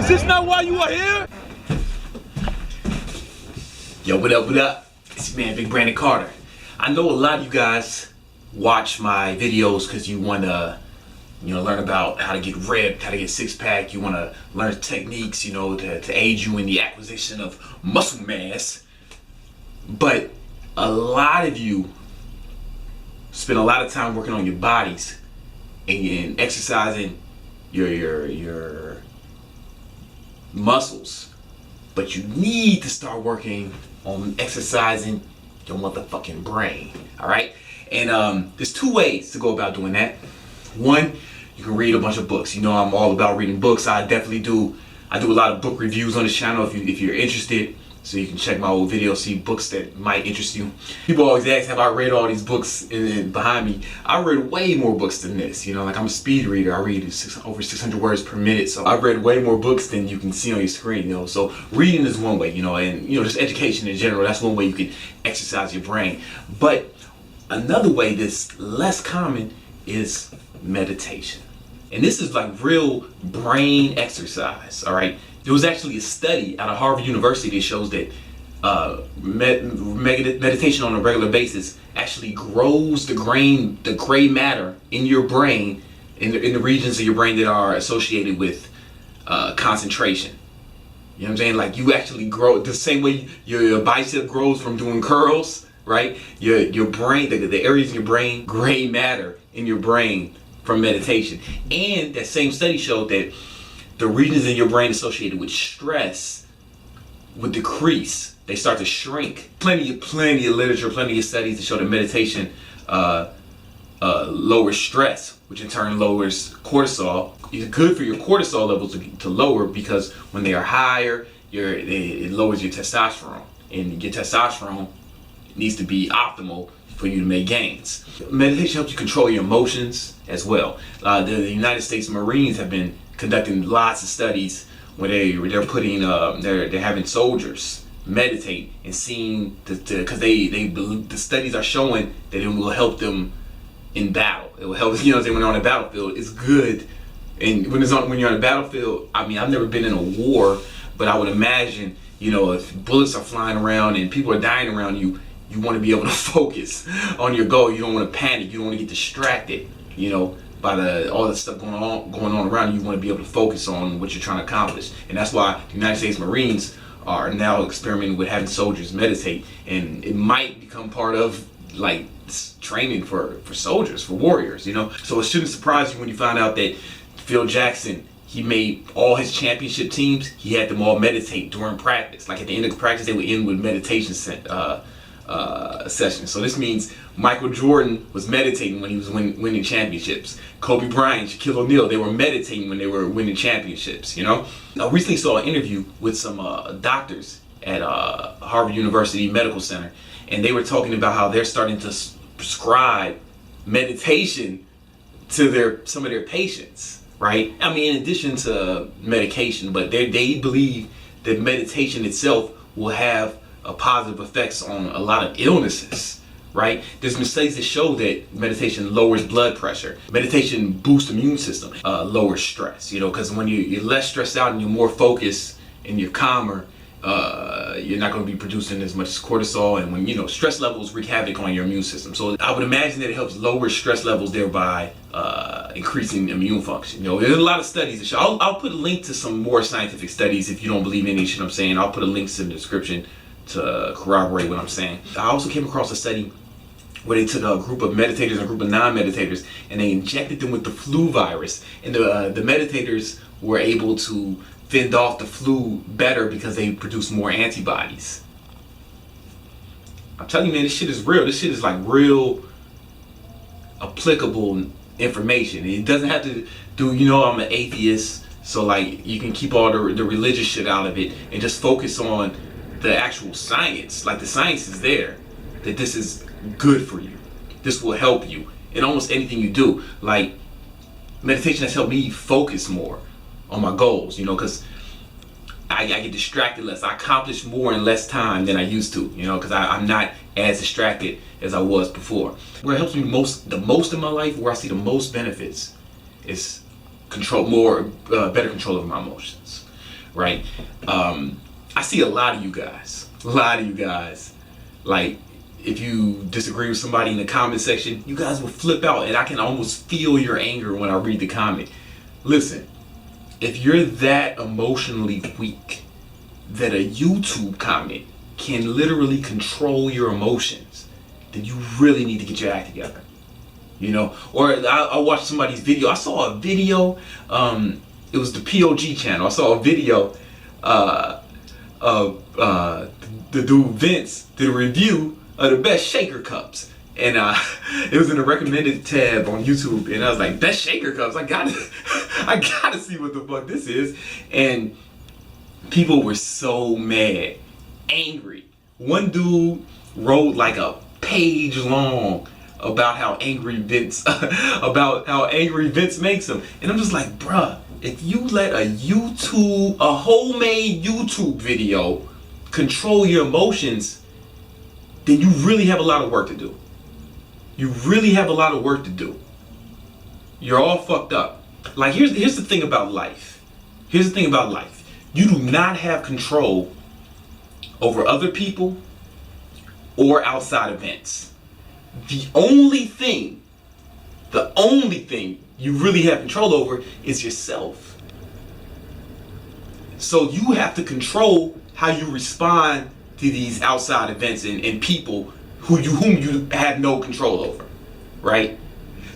Is this not why you are here? Yo, what up, what up? It's your man, Big Brandon Carter. I know a lot of you guys watch my videos because you want to, learn about how to get ripped, how to get six-pack. You want to learn techniques, to aid you in the acquisition of muscle mass. But a lot of you spend a lot of time working on your bodies and exercising your muscles, but you need to start working on exercising your motherfucking brain. All right, and there's two ways to go about doing that. One, you can read a bunch of books. I'm all about reading books. I definitely do. I do a lot of book reviews on this channel if you're interested. So you can check my old videos, see books that might interest you. People always ask, have I read all these books behind me? I read way more books than this. Like I'm a speed reader. I read over 600 words per minute. So I've read way more books than you can see on your screen. So reading is one way, and just education in general. That's one way you can exercise your brain. But another way that's less common is meditation. And this is like real brain exercise, all right? There was actually a study out of Harvard University that shows that meditation on a regular basis actually grows the gray matter in your brain, in the regions of your brain that are associated with concentration. You know what I'm saying? Like you actually grow the same way your bicep grows from doing curls, right? Your brain, the areas in your brain, gray matter in your brain from meditation. And that same study showed that the regions in your brain associated with stress would decrease. They start to shrink. Plenty of literature, plenty of studies that show that meditation lowers stress, which in turn lowers cortisol. It's good for your cortisol levels to lower, because when they are higher, it lowers your testosterone. And your testosterone needs to be optimal for you to make gains. Meditation helps you control your emotions as well. The United States Marines have been conducting lots of studies where they're putting they're having soldiers meditate and seeing because the studies are showing that it will help them in battle. It will help when they're on a battlefield. It's good, and when you're on a battlefield. I mean, I've never been in a war, but I would imagine if bullets are flying around and people are dying around you, you want to be able to focus on your goal. You don't want to panic. You don't want to get distracted. By all the stuff going on around you. You want to be able to focus on what you're trying to accomplish. And that's why the United States Marines are now experimenting with having soldiers meditate, and it might become part of like training for soldiers, for warriors, So it shouldn't surprise you when you find out that Phil Jackson, he made all his championship teams, he had them all meditate during practice. Like at the end of the practice, they would end with meditation session. So this means Michael Jordan was meditating when he was winning championships. Kobe Bryant, Shaquille O'Neal, they were meditating when they were winning championships. I recently saw an interview with some doctors at Harvard University Medical Center, and they were talking about how they're starting to prescribe meditation to some of their patients, right? I mean, in addition to medication, but they believe that meditation itself will have positive effects on a lot of illnesses, right? There's been studies that show that meditation lowers blood pressure. Meditation boosts the immune system, lowers stress, because when you're less stressed out and you're more focused and you're calmer, you're not going to be producing as much cortisol, and when stress levels wreak havoc on your immune system. So I would imagine that it helps lower stress levels, thereby increasing immune function. There's a lot of studies that show. I'll put a link to some more scientific studies if you don't believe any shit I'm saying. I'll put a link in the description to corroborate what I'm saying. I also came across a study where they took a group of meditators and a group of non-meditators, and they injected them with the flu virus, and the meditators were able to fend off the flu better because they produced more antibodies. I'm telling you, man, this shit is real. This shit is like real applicable information. It doesn't have to do, I'm an atheist, so like you can keep all the religious shit out of it and just focus on the actual science. Like the science is there, that this is good for you. This will help you in almost anything you do. Like meditation has helped me focus more on my goals, because I get distracted less. I accomplish more in less time than I used to, because I'm not as distracted as I was before. Where it helps me the most in my life, where I see the most benefits, is better control of my emotions. right? I see a lot of you guys, like, if you disagree with somebody in the comment section, you guys will flip out, and I can almost feel your anger when I read the comment. Listen, if you're that emotionally weak that a YouTube comment can literally control your emotions, then you really need to get your act together. You know, or I watched somebody's video. I saw a video, it was the POG channel. I saw a video of the dude Vince did a review of the best shaker cups, and it was in the recommended tab on YouTube, and I was like, best shaker cups, I gotta see what the fuck this is. And people were so mad, angry. One dude wrote like a page long about how angry Vince makes him, and I'm just like, bruh, if you let a homemade YouTube video control your emotions, then you really have a lot of work to do. You really have a lot of work to do. You're all fucked up. Like, here's the thing about life. Here's the thing about life. You do not have control over other people or outside events. The only thing you really have control over is yourself. So you have to control how you respond to these outside events and people whom you have no control over, right?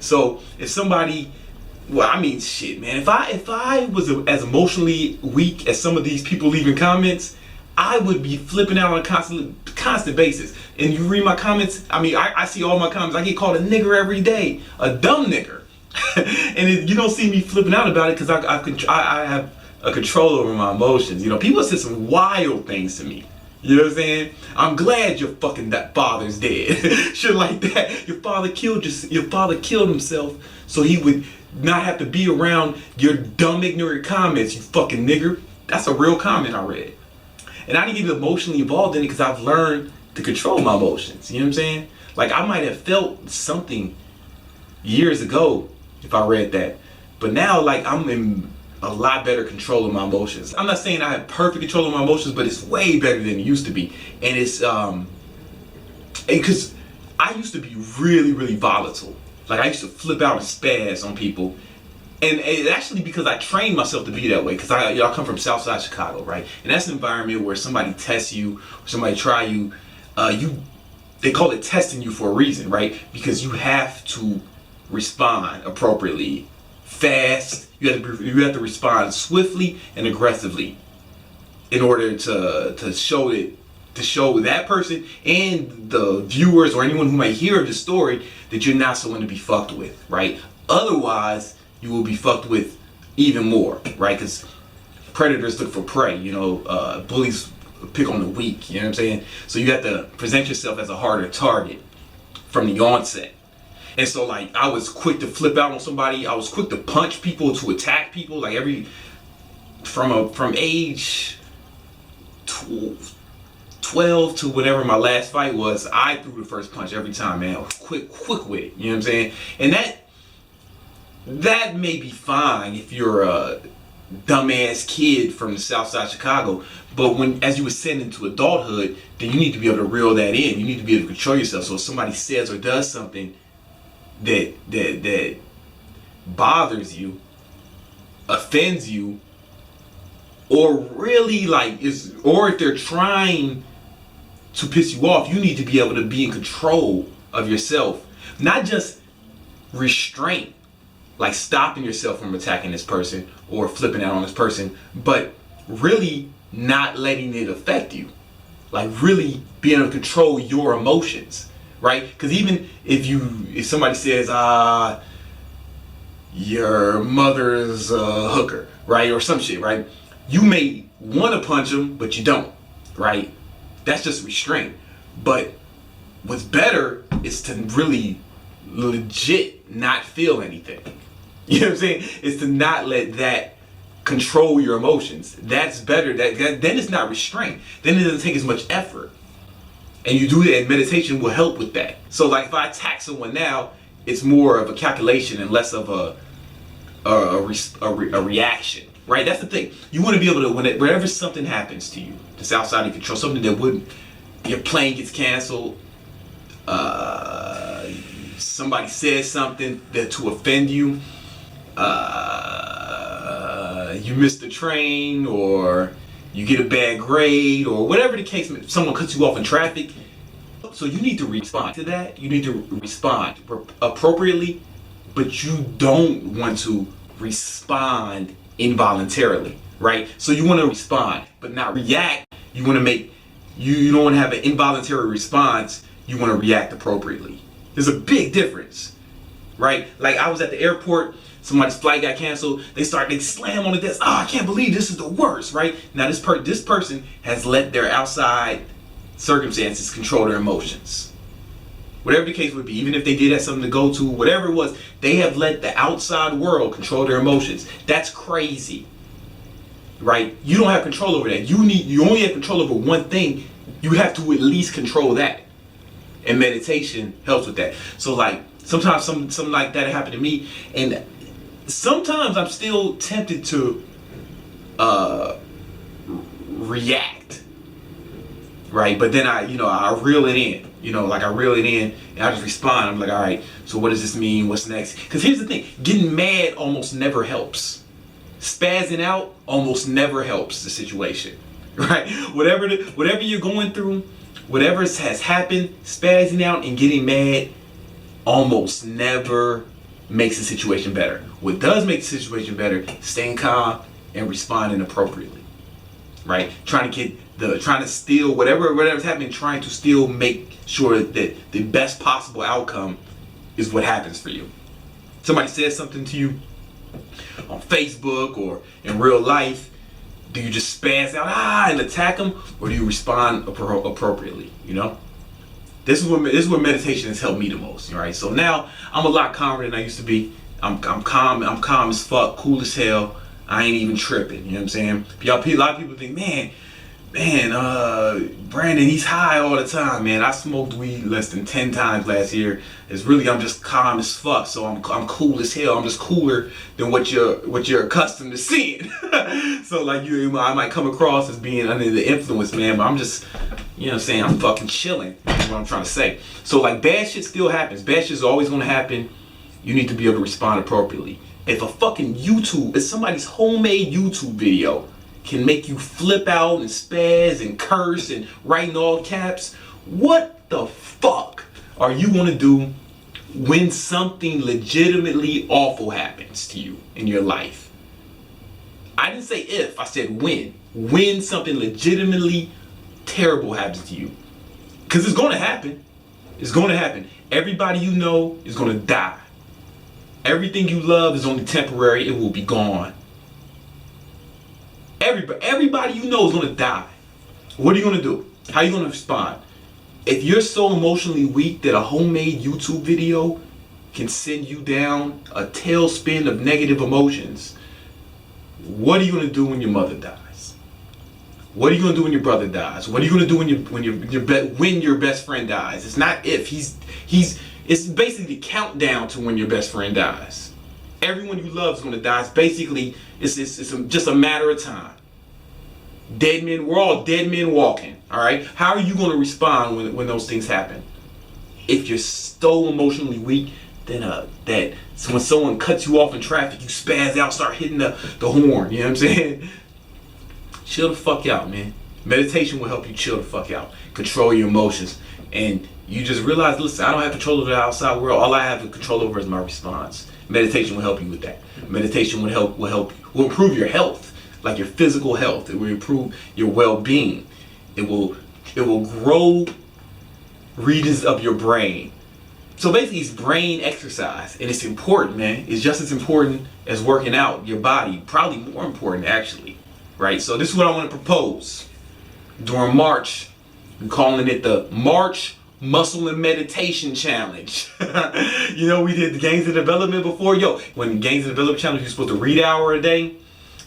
So if somebody, well, I mean, shit, man, if I was as emotionally weak as some of these people leaving comments, I would be flipping out on a constant basis. And you read my comments, I mean, I see all my comments. I get called a nigger every day, a dumb nigger. And you don't see me flipping out about it because I have a control over my emotions. You know, people said some wild things to me. You know what I'm saying? I'm glad your fucking father's dead. Shit like that. Your father killed himself so he would not have to be around your dumb, ignorant comments, you fucking nigger. That's a real comment I read. And I didn't get emotionally involved in it because I've learned to control my emotions. You know what I'm saying? Like, I might have felt something years ago if I read that. But now, like, I'm in a lot better control of my emotions. I'm not saying I have perfect control of my emotions, but it's way better than it used to be. And it's because I used to be really, really volatile. Like, I used to flip out and spaz on people. And it's actually because I trained myself to be that way, because I come from Southside Chicago, right? And that's an environment where somebody tests you, or somebody try you, they call it testing you for a reason, right? Because you have to respond appropriately, fast. You have to respond swiftly and aggressively in order to show that person and the viewers or anyone who might hear of the story that you're not someone to be fucked with, right? Otherwise, you will be fucked with even more, right? Because predators look for prey, you know, bullies pick on the weak, you know what I'm saying? So you have to present yourself as a harder target from the onset. And so, like, I was quick to flip out on somebody. I was quick to punch people, to attack people. Like, from age 12 to whatever my last fight was, I threw the first punch every time, man. I was quick with it, you know what I'm saying? And that may be fine if you're a dumbass kid from the South Side Chicago, but as you ascend into adulthood, then you need to be able to reel that in. You need to be able to control yourself. So if somebody says or does something that bothers you, offends you, or really or if they're trying to piss you off, you need to be able to be in control of yourself. Not just restraint, like stopping yourself from attacking this person or flipping out on this person, but really not letting it affect you. Like, really being able to control your emotions, right? Because even if somebody says, your mother's a hooker, right? Or some shit, right? You may want to punch them, but you don't, right? That's just restraint. But what's better is to really legit not feel anything. You know what I'm saying? Is to not let that control your emotions. That's better. Then it's not restraint. Then it doesn't take as much effort. And you do that, and meditation will help with that. So, like, if I attack someone now, it's more of a calculation and less of a reaction. right? That's the thing. You want to be able to, whenever something happens to you that's outside of control, something that wouldn't, your plane gets canceled, somebody says something that to offend you, you miss the train, or you get a bad grade, or whatever the case, someone cuts you off in traffic. So you need to respond to that. You need to respond appropriately, but you don't want to respond involuntarily, right? So you want to respond, but not react. You want to make, you don't want to have an involuntary response. You want to react appropriately. There's a big difference, right? Like I was at the airport, somebody's flight got canceled. They slam on the desk. Oh, I can't believe this is the worst, right? Now this person has let their outside circumstances control their emotions. Whatever the case would be, even if they did have something to go to, whatever it was, they have let the outside world control their emotions. That's crazy, right? You don't have control over that. You only have control over one thing. You have to at least control that. And meditation helps with that. So like sometimes something like that happened to me, and sometimes I'm still tempted to react, right? But then I reel it in, like I reel it in and I just respond. I'm like, all right, so what does this mean? What's next? Because here's the thing, getting mad almost never helps. Spazzing out almost never helps the situation, right? Whatever you're going through, whatever has happened, spazzing out and getting mad almost never makes the situation better. What does make the situation better, staying calm and responding appropriately, right? Trying to steal whatever's happening, trying to still make sure that the best possible outcome is what happens for you. Somebody says something to you on Facebook or in real life, do you just spaz out and attack them, or do you respond appropriately? This is where meditation has helped me the most. Right? So now I'm a lot calmer than I used to be. I'm calm. I'm calm as fuck, cool as hell. I ain't even tripping. You know what I'm saying? A lot of people think, man, Brandon, he's high all the time, man. I smoked weed less than 10 times last year. I'm just calm as fuck, so I'm cool as hell. I'm just cooler than what you're accustomed to seeing. So like I might come across as being under the influence, man, but I'm just, I'm fucking chilling. That's what I'm trying to say. So like bad shit still happens. Bad shit's always gonna happen. You need to be able to respond appropriately. If somebody's homemade YouTube video can make you flip out and spaz and curse and write in all caps, what the fuck are you gonna do when something legitimately awful happens to you in your life? I didn't say if, I said when. When something legitimately terrible happens to you. Because it's gonna happen. It's gonna happen. Everybody you know is gonna die. Everything you love is only temporary. It will be gone. Everybody you know is gonna die. What are you gonna do? How are you gonna respond? If you're so emotionally weak that a homemade YouTube video can send you down a tailspin of negative emotions, what are you gonna do when your mother dies? What are you gonna do when your brother dies? What are you gonna do when your best friend dies? It's not if. It's basically the countdown to when your best friend dies. Everyone you love is gonna die. It's just a matter of time. Dead men, we're all dead men walking. All right. How are you gonna respond when those things happen? If you're so emotionally weak, then so when someone cuts you off in traffic, you spaz out, start hitting the horn. You know what I'm saying? Chill the fuck out, man. Meditation will help you chill the fuck out, control your emotions, and you just realize, listen, I don't have control over the outside world. All I have control over is my response. Meditation will help you with that. Meditation will improve your health, like your physical health. It will improve your well-being. It will grow regions of your brain. So basically, it's brain exercise, and it's important, man. It's just as important as working out your body, probably more important actually, right? So this is what I want to propose during March. I'm calling it the March Muscle and Meditation Challenge. We did the Gains of Development before. When Gains of Development Challenge, you're supposed to read an hour a day,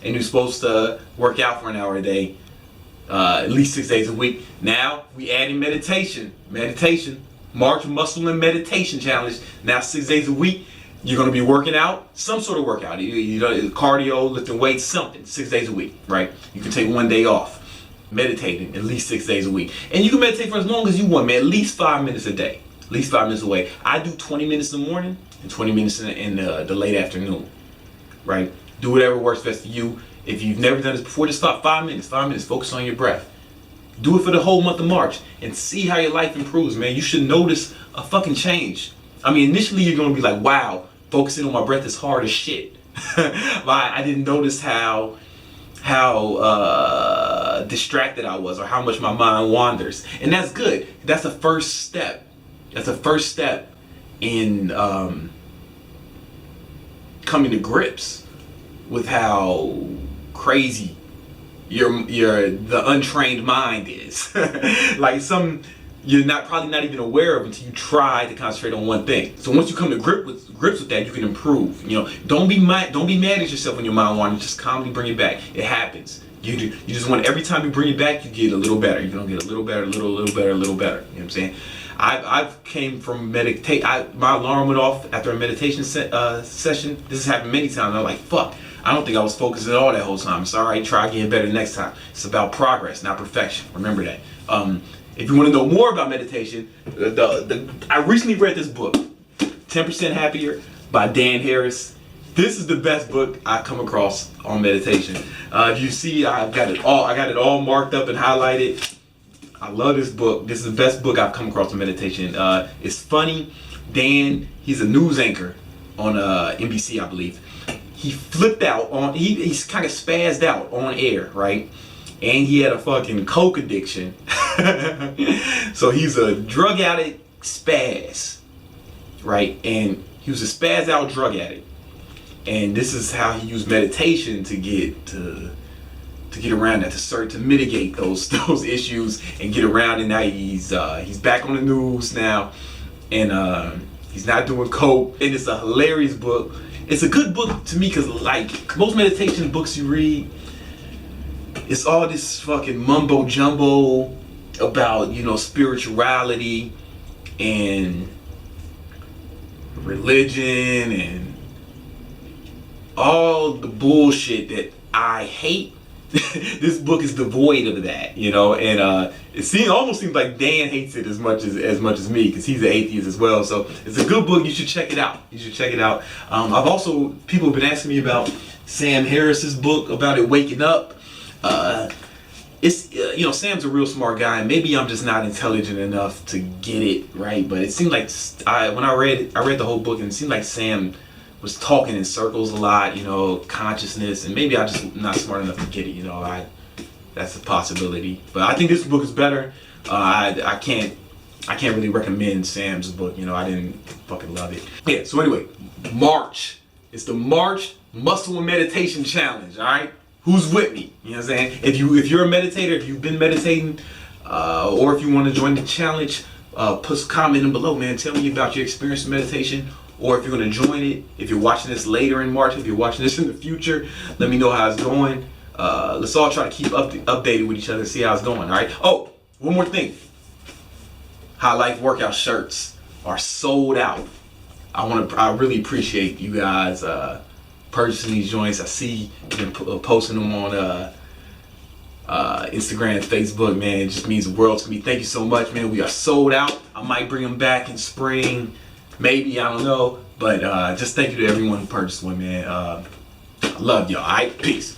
and you're supposed to work out for an hour a day, at least 6 days a week. Now we adding meditation. March Muscle and Meditation Challenge. Now 6 days a week. You're going to be working out, some sort of workout, you know, cardio, lifting weights, something, 6 days a week, right? You can take 1 day off, meditating at least 6 days a week. And you can meditate for as long as you want, man, at least 5 minutes a day, at least 5 minutes away. I do 20 minutes in the morning and 20 minutes in the late afternoon, right? Do whatever works best for you. If you've never done this before, just stop 5 minutes, focus on your breath. Do it for the whole month of March and see how your life improves, man. You should notice a fucking change. I mean, initially you're going to be like, wow, focusing on my breath is hard as shit. But I didn't notice how distracted I was or how much my mind wanders. And that's good. That's the first step. That's the first step in coming to grips with how crazy the untrained mind is. Like you're probably not even aware of until you try to concentrate on one thing. So once you come to grips with that, you can improve. You know, don't be mad at yourself when your mind wanders. Just calmly bring it back. It happens. You just want every time you bring it back, you get a little better. You're gonna get a little better, a little better, a little better. You know what I'm saying? I've came from meditate. My alarm went off after a meditation session. This has happened many times. I'm like, fuck. I don't think I was focused at all that whole time. It's all right. Try getting better next time. It's about progress, not perfection. Remember that. If you want to know more about meditation, I recently read this book, 10% Happier by Dan Harris. This is the best book I've come across on meditation. If you see, I got it all marked up and highlighted. I love this book. This is the best book I've come across on meditation. It's funny. Dan, he's a news anchor on NBC, I believe. He flipped out on, he's kind of spazzed out on air, right? And he had a fucking coke addiction. So he's a drug addict spaz, right? And he was a spaz out drug addict. And this is how he used meditation to get around that, to mitigate those issues and get around. And now he's back on the news now, and he's not doing coke. And it's a hilarious book. It's a good book to me because, like most meditation books you read, it's all this fucking mumbo jumbo about, you know, spirituality and religion and all the bullshit that I hate. This book is devoid of that, you know, and almost seems like Dan hates it as much as me, because he's an atheist as well. So it's a good book. You should check it out. People have been asking me about Sam Harris's book about it waking up. You know, Sam's a real smart guy, and maybe I'm just not intelligent enough to get it right. But it seemed like when I read the whole book, and it seemed like Sam was talking in circles a lot, you know, consciousness, and maybe I'm just not smart enough to get it, you know. That's a possibility. But I think this book is better. I can't really recommend Sam's book, you know. I didn't fucking love it. Yeah, so anyway, March. It's the March Muscle and Meditation Challenge, all right? Who's with me? You know what I'm saying? If you're a meditator, if you've been meditating, or if you want to join the challenge, put a comment in below, man. Tell me about your experience with meditation. Or if you're going to join it, if you're watching this later in March, if you're watching this in the future, let me know how it's going. Let's all try to keep updated with each other and see how it's going, all right? Oh, one more thing. High Life workout shirts are sold out. I really appreciate you guys purchasing these joints. I see you've been posting them on Instagram and Facebook, man. It just means the world to me. Thank you so much, man. We are sold out. I might bring them back in spring. Maybe, I don't know, but just thank you to everyone who purchased one, man. I love y'all. All right, peace.